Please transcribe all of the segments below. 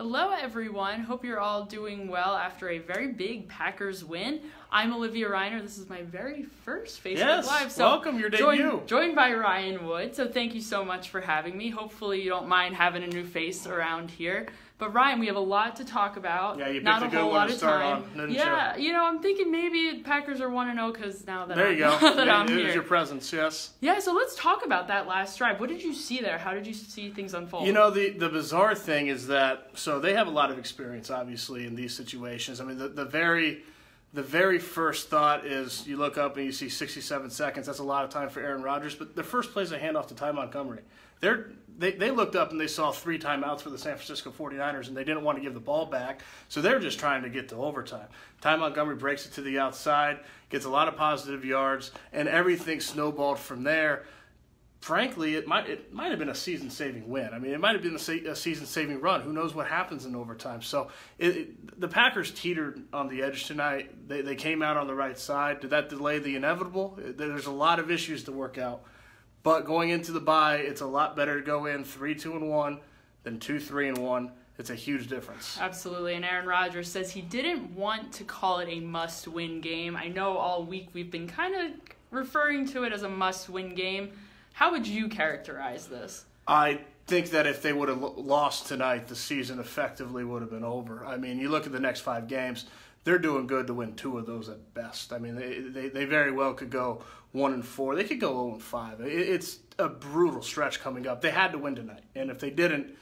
Hello, everyone. Hope you're all doing well after a very big Packers win. I'm Olivia Reiner. This is my very first Facebook Live. So welcome, your debut. Joined by Ryan Wood. So thank you so much for having me. Hopefully you don't mind having a new face around here. But Ryan, we have a lot to talk about. Yeah, you picked Not a a good whole one lot to of start time. on. Yeah, I'm thinking maybe Packers are 1-0 because now that there you go. I'm it here. was your presence, yes. Yeah, so let's talk about that last drive. What did you see there? How did you see things unfold? The bizarre thing is that, so they have a lot of experience, obviously, in these situations. I mean, the very first thought is you look up and you see 67 seconds. That's a lot of time for Aaron Rodgers. But the first play is a handoff to Ty Montgomery. They looked up and they saw 3 timeouts for the San Francisco 49ers, and they didn't want to give the ball back. So they're just trying to get to overtime. Ty Montgomery breaks it to the outside, gets a lot of positive yards, and everything snowballed from there. Frankly, it might have been a season-saving win. I mean, it might have been a season-saving run. Who knows what happens in overtime? So the Packers teetered on the edge tonight. They came out on the right side. Did that delay the inevitable? There's a lot of issues to work out. But going into the bye, it's a lot better to go in 3-2-1 than 2-3-1. It's a huge difference. Absolutely, and Aaron Rodgers says he didn't want to call it a must-win game. I know all week we've been kind of referring to it as a must-win game. How would you characterize this? I think that if they would have lost tonight, the season effectively would have been over. I mean, you look at the next 5 games, they're doing good to win 2 of those at best. I mean, they very well could go 1-4. They could go 0-5. It's a brutal stretch coming up. They had to win tonight, and if they didn't,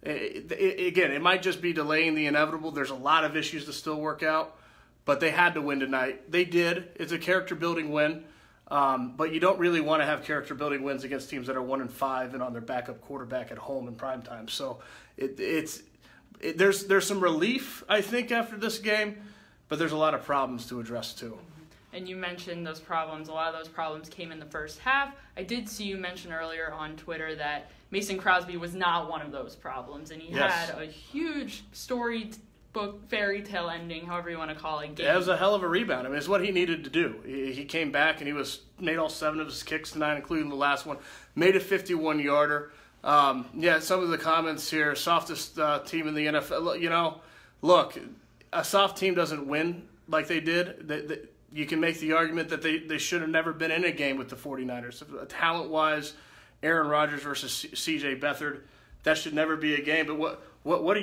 again, it might just be delaying the inevitable. There's a lot of issues to still work out, but they had to win tonight. They did. It's a character-building win. But you don't really want to have character-building wins against teams that are 1-5 and on their backup quarterback at home in prime time. So there's some relief, I think, after this game, but there's a lot of problems to address too. And you mentioned those problems. A lot of those problems came in the first half. I did see you mention earlier on Twitter that Mason Crosby was not one of those problems, and he had a huge storybook fairy tale ending, however you want to call it. It was a hell of a rebound. I mean, it's what he needed to do. He came back and he made all 7 of his kicks tonight, including the last one. Made a 51-yarder. Some of the comments here, softest team in the NFL. Look, a soft team doesn't win like they did. You can make the argument that they should have never been in a game with the 49ers. Talent-wise, Aaron Rodgers versus C.J. Beathard, that should never be a game. But what do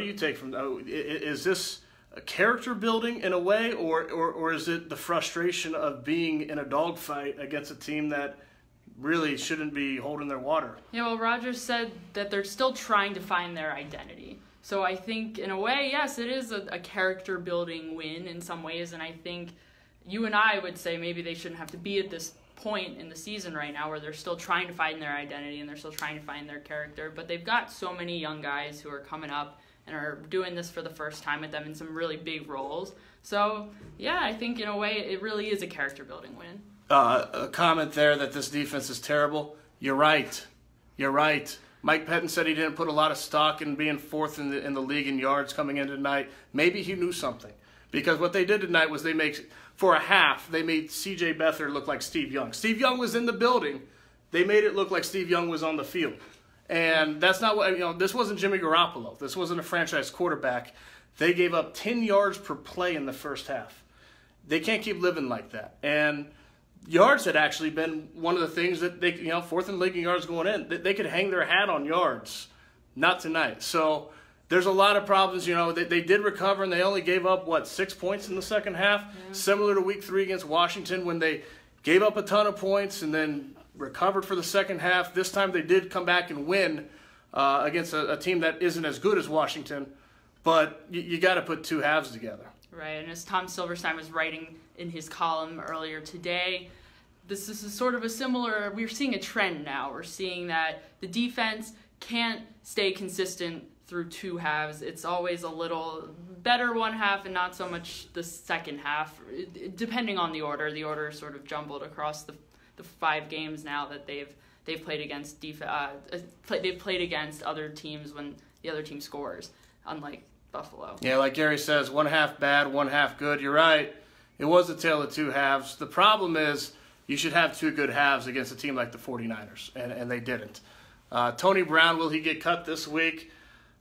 you take from that? Is this a character building in a way, or is it the frustration of being in a dogfight against a team that really shouldn't be holding their water? Yeah, well, Rodgers said that they're still trying to find their identity. So I think, in a way, yes, it is a character building win in some ways, and I think you and I would say maybe they shouldn't have to be at this point in the season right now where they're still trying to find their identity and they're still trying to find their character. But they've got so many young guys who are coming up and are doing this for the first time with them in some really big roles. So, yeah, I think in a way it really is a character-building win. A comment there that this defense is terrible. You're right. Mike Pettin said he didn't put a lot of stock in being 4th in the league in yards coming in tonight. Maybe he knew something. Because what they did tonight was for a half, they made C.J. Beathard look like Steve Young. Steve Young was in the building. They made it look like Steve Young was on the field. And that's not what, this wasn't Jimmy Garoppolo. This wasn't a franchise quarterback. They gave up 10 yards per play in the first half. They can't keep living like that. And yards had actually been one of the things that they, 4th in league in yards going in. They could hang their hat on yards. Not tonight. So there's a lot of problems. They did recover, and they only gave up, 6 points in the second half? Yeah. Similar to Week 3 against Washington when they gave up a ton of points and then recovered for the second half. This time they did come back and win against a team that isn't as good as Washington. But you got to put 2 halves together. Right, and as Tom Silverstein was writing in his column earlier today, this is sort of we're seeing a trend now. We're seeing that the defense can't stay consistent through 2 halves. It's always a little better one half and not so much the second half, depending on the order. The order is sort of jumbled across the 5 games now that they've played against they've played against other teams when the other team scores, unlike Buffalo. Yeah, like Gary says, 1 half bad, 1 half good. You're right. It was a tale of 2 halves. The problem is you should have 2 good halves against a team like the 49ers, and they didn't. Tony Brown, will he get cut this week?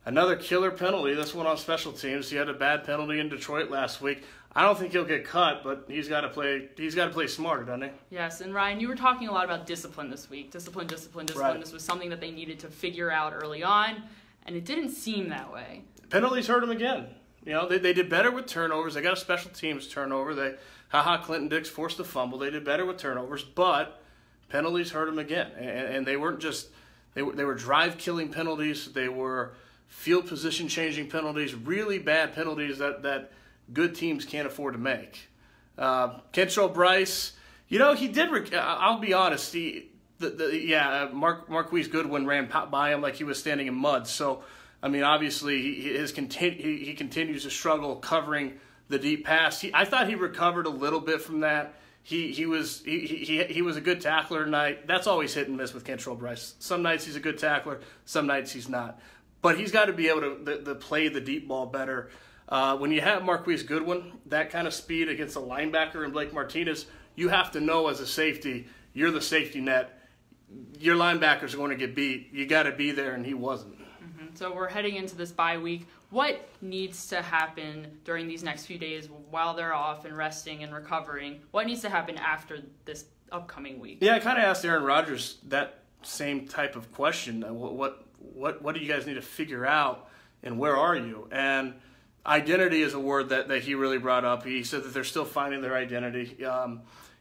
Another killer penalty, this one on special teams. He had a bad penalty in Detroit last week. I don't think he'll get cut, but he's got to play smarter, doesn't he? Yes, and Ryan, you were talking a lot about discipline this week. Discipline. Right. This was something that they needed to figure out early on, and it didn't seem that way. Penalties hurt him again. They did better with turnovers. They got a special teams turnover. Clinton Dix forced a fumble. They did better with turnovers, but penalties hurt him again. And they weren't just they were drive-killing penalties. They were field position-changing penalties, really bad penalties that good teams can't afford to make. Kentrell Bryce, he did. I'll be honest. Marquise Goodwin ran by him like he was standing in mud. So, I mean, obviously he continues to struggle covering the deep pass. I thought he recovered a little bit from that. He was a good tackler tonight. That's always hit and miss with Kentrell Bryce. Some nights he's a good tackler, some nights he's not. But he's got to be able to play the deep ball better. When you have Marquise Goodwin, that kind of speed against a linebacker and Blake Martinez, you have to know as a safety, you're the safety net. Your linebackers are going to get beat. You got to be there, and he wasn't. Mm-hmm. So we're heading into this bye week. What needs to happen during these next few days while they're off and resting and recovering? What needs to happen after this upcoming week? Yeah, I kind of asked Aaron Rodgers that same type of question. What do you guys need to figure out, and where are you? And identity is a word that he really brought up. He said that they're still finding their identity.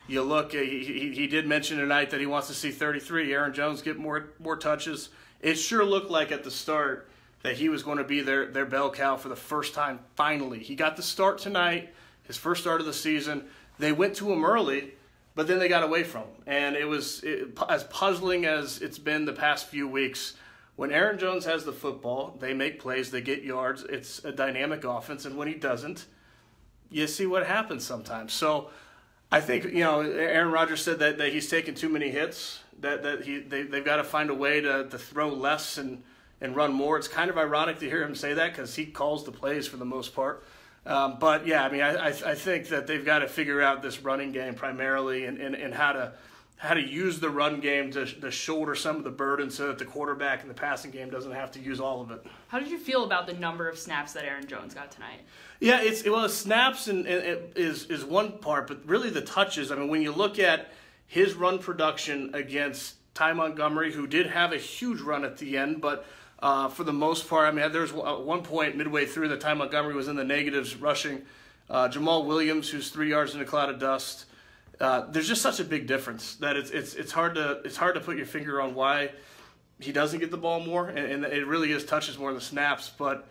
You look, he did mention tonight that he wants to see 33. Aaron Jones get more touches. It sure looked like at the start that he was going to be their bell cow for the first time, finally. He got the start tonight, his first start of the season. They went to him early, but then they got away from him. And it was as puzzling as it's been the past few weeks. When Aaron Jones has the football, they make plays, they get yards. It's a dynamic offense, and when he doesn't, you see what happens sometimes. So I think, Aaron Rodgers said that he's taken too many hits, that they've got to find a way to throw less and run more. It's kind of ironic to hear him say that because he calls the plays for the most part. But, yeah, I mean, I think that they've got to figure out this running game primarily and how to use the run game to shoulder some of the burden so that the quarterback in the passing game doesn't have to use all of it. How did you feel about the number of snaps that Aaron Jones got tonight? Yeah, snaps and it is one part, but really the touches. I mean, when you look at his run production against Ty Montgomery, who did have a huge run at the end, but for the most part, I mean, there was one point midway through that Ty Montgomery was in the negatives rushing. Jamal Williams, who's 3 yards in a cloud of dust. There's just such a big difference that it's hard to put your finger on why he doesn't get the ball more, and it really is touches more than snaps. But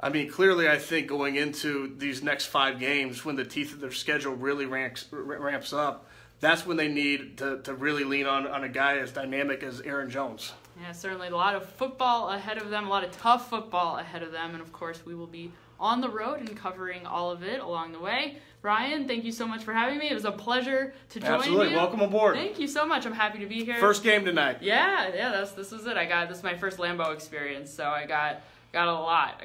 I mean, clearly, I think going into these next 5 games, when the teeth of their schedule really ramps up, that's when they need to really lean on a guy as dynamic as Aaron Jones. Yeah, certainly a lot of football ahead of them, a lot of tough football ahead of them, and of course we will be on the road and covering all of it along the way. Ryan, thank you so much for having me. It was a pleasure to join you. Absolutely. Welcome aboard. Thank you so much. I'm happy to be here. First game tonight. Yeah, this was it. This is my first Lambeau experience, so I got a lot.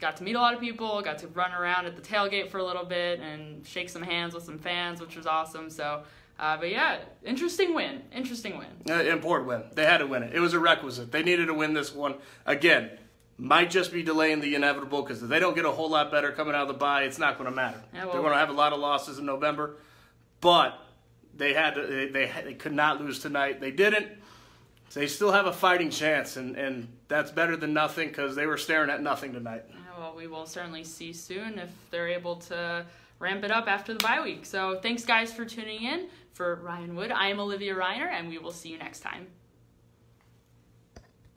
Got to meet a lot of people, got to run around at the tailgate for a little bit and shake some hands with some fans, which was awesome. So, but yeah, interesting win. Important win. They had to win it. It was a requisite. They needed to win this one. Again, might just be delaying the inevitable because if they don't get a whole lot better coming out of the bye, it's not going to matter. Yeah, they're going to have a lot of losses in November, but they could not lose tonight. They didn't. So they still have a fighting chance, and that's better than nothing because they were staring at nothing tonight. Yeah, well, we will certainly see soon if they're able to ramp it up after the bye week. So thanks, guys, for tuning in. For Ryan Wood, I am Olivia Reiner, and we will see you next time.